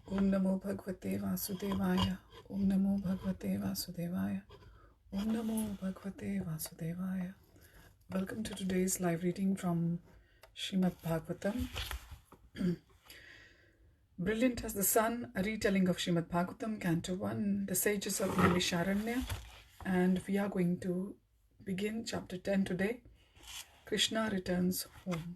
Om Namo Bhagavate Vasudevaya. Om Namo Bhagavate Vasudevaya. Om Namo Bhagavate Vasudevaya. Welcome to today's live reading from Srimad Bhagavatam. Brilliant as the Sun, a retelling of Srimad Bhagavatam, Canto 1, the sages of Naimisharanya. And we are going to begin chapter 10 today. Krishna returns home.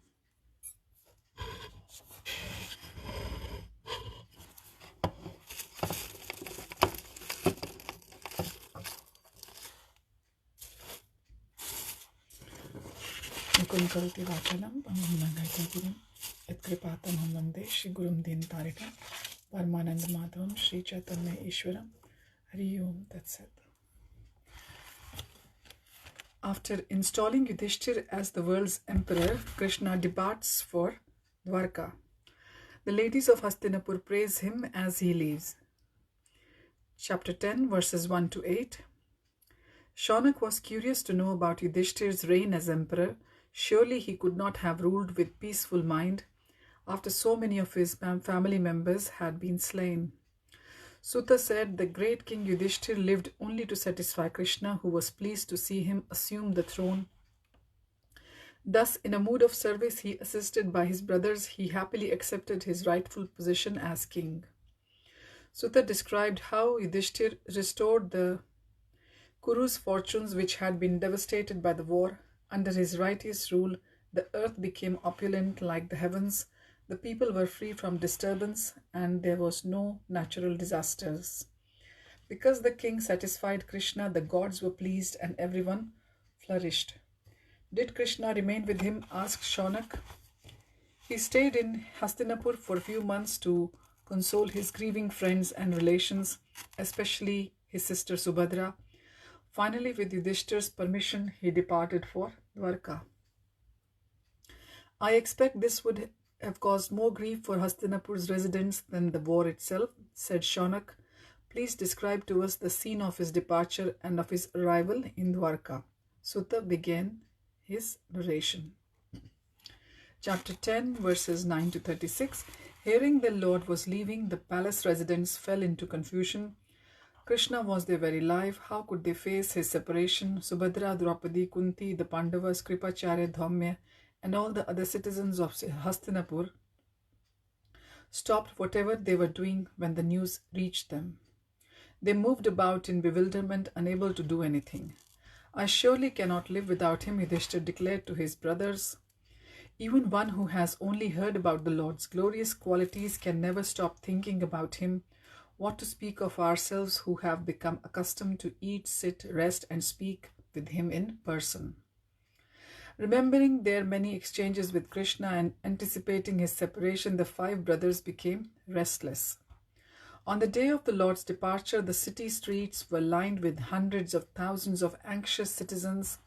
Nikun karati vachalam, pangam Yatkripatan Vande Shri Gurum Din Tarika Parmanand Madhavam Shri Chaitanya Ishwaram Hari Om Tat. After installing Yudhishthir as the world's emperor, Krishna departs for Dwarka. The ladies of Hastinapur praise him as he leaves. Chapter 10, verses 1 to 8. Shaunak was curious to know about Yudhishthir's reign as emperor. Surely he could not have ruled with peaceful mind after so many of his family members had been slain. Sutta said the great king Yudhishthir lived only to satisfy Krishna, who was pleased to see him assume the throne. Thus, in a mood of service, he assisted by his brothers, he happily accepted his rightful position as king. Sutta described how Yudhishthir restored the Kuru's fortunes, which had been devastated by the war. Under his righteous rule, the earth became opulent like the heavens. The people were free from disturbance, and there was no natural disasters. Because the king satisfied Krishna, the gods were pleased and everyone flourished. Did Krishna remain with him? Asked Shaunak. He stayed in Hastinapur for a few months to console his grieving friends and relations, especially his sister Subhadra. Finally, with Yudhishthir's permission, he departed for Dwarka. I expect this would have caused more grief for Hastinapur's residents than the war itself, said Shaunak. Please describe to us the scene of his departure and of his arrival in Dwarka. Sutta began his narration. Chapter 10, verses 9 to 36. Hearing the Lord was leaving, the palace residents fell into confusion. Krishna was their very life. How could they face his separation? Subhadra, Draupadi, Kunti, the Pandavas, Kripacharya, Dhaumya, and all the other citizens of Hastinapur stopped whatever they were doing when the news reached them. They moved about in bewilderment, unable to do anything. I surely cannot live without him, Yudhishthir declared to his brothers. Even one who has only heard about the Lord's glorious qualities can never stop thinking about him. What to speak of ourselves who have become accustomed to eat, sit, rest, and speak with him in person. Remembering their many exchanges with Krishna and anticipating his separation, the five brothers became restless. On the day of the Lord's departure, the city streets were lined with hundreds of thousands of anxious citizens,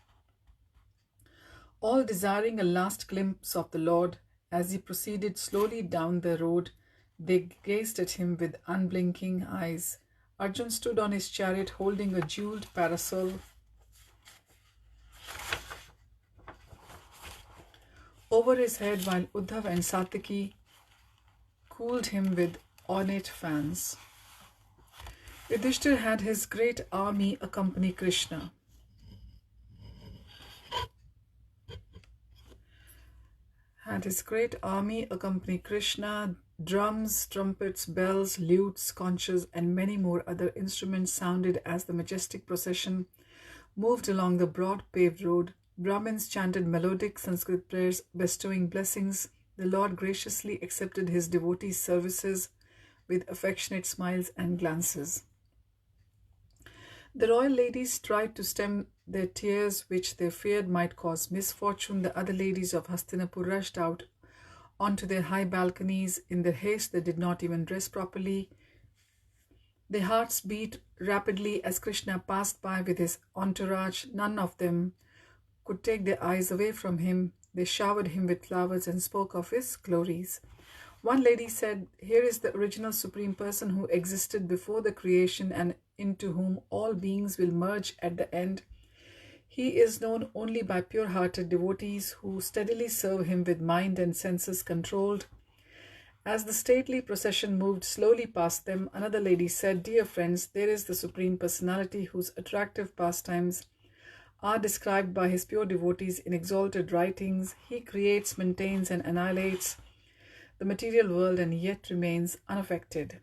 all desiring a last glimpse of the Lord. As he proceeded slowly down the road, they gazed at him with unblinking eyes. Arjun stood on his chariot holding a jeweled parasol over his head, while Uddhav and Satyaki cooled him with ornate fans. Yudhishthir had his great army accompany Krishna. Drums, trumpets, bells, lutes, conches, and many more other instruments sounded as the majestic procession moved along the broad paved road. Brahmins chanted melodic Sanskrit prayers, bestowing blessings. The Lord graciously accepted his devotees' services with affectionate smiles and glances. The royal ladies tried to stem their tears, which they feared might cause misfortune. The other ladies of Hastinapur rushed out onto their high balconies. In their haste, they did not even dress properly. Their hearts beat rapidly as Krishna passed by with his entourage. None of them could take their eyes away from him. They showered him with flowers and spoke of his glories. One lady said, "Here is the original Supreme Person who existed before the creation and into whom all beings will merge at the end. He is known only by pure-hearted devotees who steadily serve him with mind and senses controlled. As the stately procession moved slowly past them, another lady said, "Dear friends, there is the Supreme Personality whose attractive pastimes are described by his pure devotees in exalted writings. He creates, maintains, and annihilates the material world and yet remains unaffected."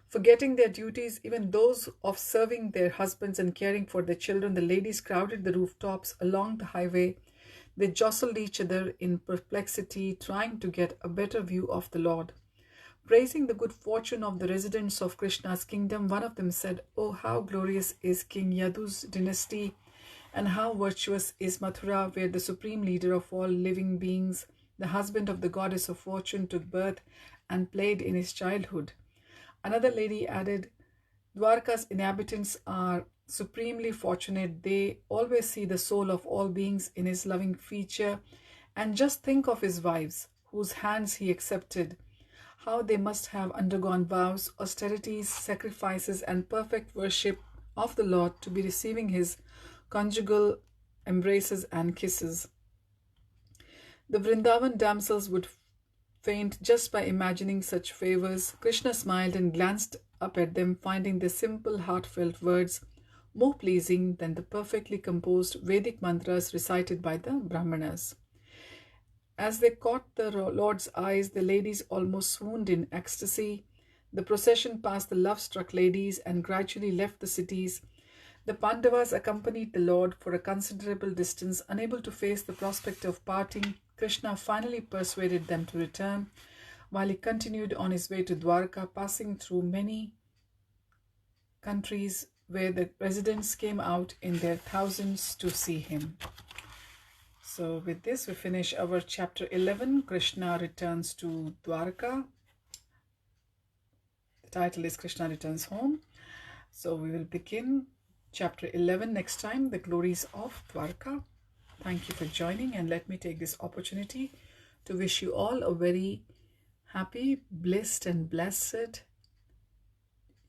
Forgetting their duties, even those of serving their husbands and caring for their children, the ladies crowded the rooftops along the highway. They jostled each other in perplexity, trying to get a better view of the Lord. Praising the good fortune of the residents of Krishna's kingdom, one of them said, "Oh, how glorious is King Yadu's dynasty, and how virtuous is Mathura, where the supreme leader of all living beings, the husband of the goddess of fortune, took birth and played in his childhood." Another lady added, "Dwarka's inhabitants are supremely fortunate. They always see the soul of all beings in his loving feature. And just think of his wives, whose hands he accepted. How they must have undergone vows, austerities, sacrifices, and perfect worship of the Lord to be receiving his conjugal embraces and kisses. The Vrindavan damsels would faint just by imagining such favors." Krishna smiled and glanced up at them, finding their simple, heartfelt words more pleasing than the perfectly composed Vedic mantras recited by the Brahmanas. As they caught the Lord's eyes, the ladies almost swooned in ecstasy. The procession passed the love-struck ladies and gradually left the cities. The Pandavas accompanied the Lord for a considerable distance. Unable to face the prospect of parting, Krishna finally persuaded them to return, while he continued on his way to Dwarka, passing through many countries where the residents came out in their thousands to see him. So with this, we finish our chapter 11, Krishna returns to Dwarka. The title is Krishna Returns Home. So we will begin chapter 11 next time, the glories of Dwarka. Thank you for joining, and let me take this opportunity to wish you all a very happy, blessed, and blessed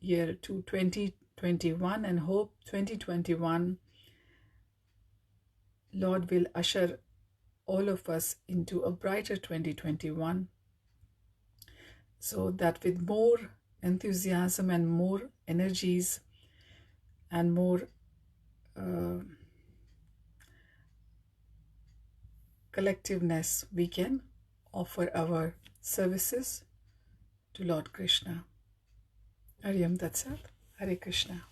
year to 2021, and hope 2021 Lord will usher all of us into a brighter 2021, so that with more enthusiasm and more energies and more collectiveness, we can offer our services to Lord Krishna. Hariam Tat Sat. Hare Krishna.